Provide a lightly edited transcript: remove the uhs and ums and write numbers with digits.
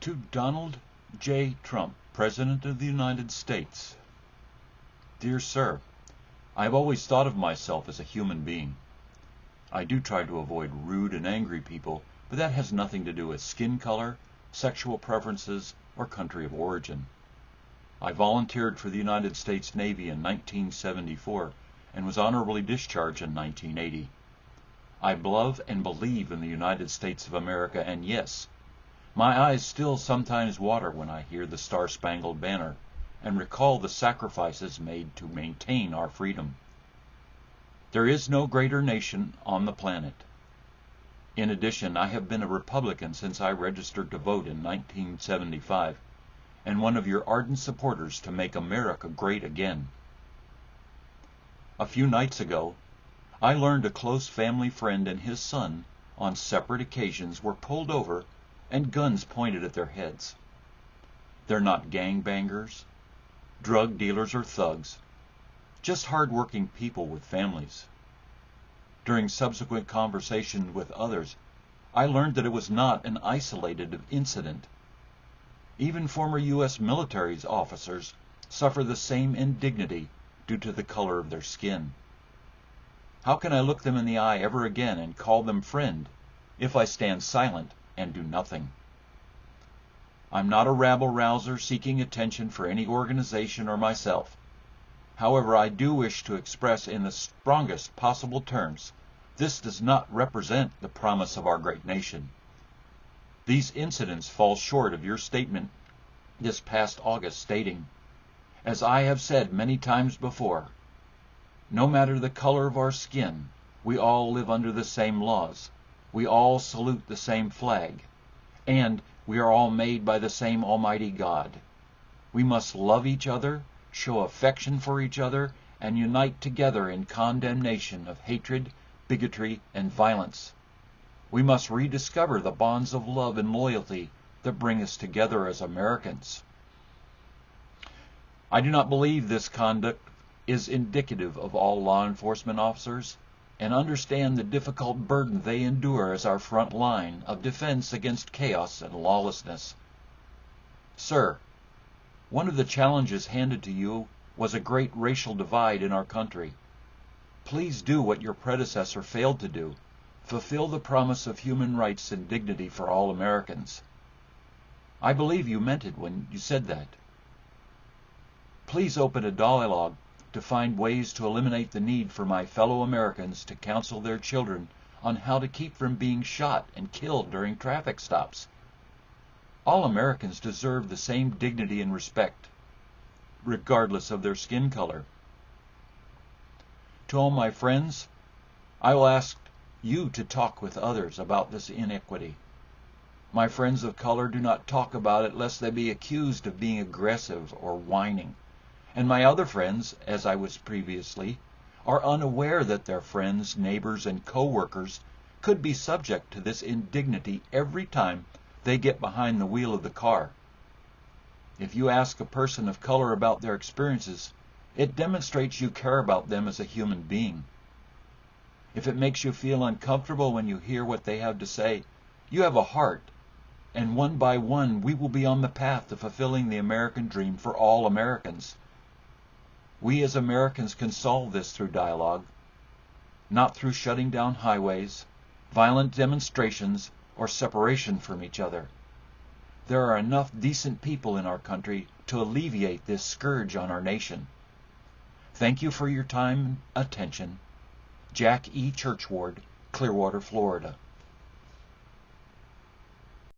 To Donald J. Trump, President of the United States. Dear Sir, I have always thought of myself as a human being. I do try to avoid rude and angry people, but that has nothing to do with skin color, sexual preferences, or country of origin. I volunteered for the United States Navy in 1974 and was honorably discharged in 1980. I love and believe in the United States of America, and yes, my eyes still sometimes water when I hear the Star-Spangled Banner and recall the sacrifices made to maintain our freedom. There is no greater nation on the planet. In addition, I have been a Republican since I registered to vote in 1975, and one of your ardent supporters to make America great again. A few nights ago, I learned a close family friend and his son, on separate occasions, were pulled over and guns pointed at their heads. They're not gangbangers, drug dealers, or thugs, just hard-working people with families. During subsequent conversations with others, I learned that it was not an isolated incident. Even former U.S. military officers suffer the same indignity due to the color of their skin. How can I look them in the eye ever again and call them friend if I stand silent and do nothing? I'm not a rabble-rouser seeking attention for any organization or myself. However, I do wish to express in the strongest possible terms, this does not represent the promise of our great nation. These incidents fall short of your statement this past August stating, as I have said many times before, no matter the color of our skin, we all live under the same laws. We all salute the same flag, and we are all made by the same Almighty God. We must love each other, show affection for each other, and unite together in condemnation of hatred, bigotry, and violence. We must rediscover the bonds of love and loyalty that bring us together as Americans. I do not believe this conduct is indicative of all law enforcement officers, and understand the difficult burden they endure as our front line of defense against chaos and lawlessness. Sir, one of the challenges handed to you was a great racial divide in our country. Please do what your predecessor failed to do. Fulfill the promise of human rights and dignity for all Americans. I believe you meant it when you said that. Please open a dialogue to find ways to eliminate the need for my fellow Americans to counsel their children on how to keep from being shot and killed during traffic stops. All Americans deserve the same dignity and respect, regardless of their skin color. To all my friends, I will ask you to talk with others about this inequity. My friends of color do not talk about it lest they be accused of being aggressive or whining. And my other friends, as I was previously, are unaware that their friends, neighbors, and co-workers could be subject to this indignity every time they get behind the wheel of the car. If you ask a person of color about their experiences, it demonstrates you care about them as a human being. If it makes you feel uncomfortable when you hear what they have to say, you have a heart, and one by one we will be on the path to fulfilling the American dream for all Americans. We as Americans can solve this through dialogue, not through shutting down highways, violent demonstrations, or separation from each other. There are enough decent people in our country to alleviate this scourge on our nation. Thank you for your time and attention. Jack E. Churchward, Clearwater, Florida.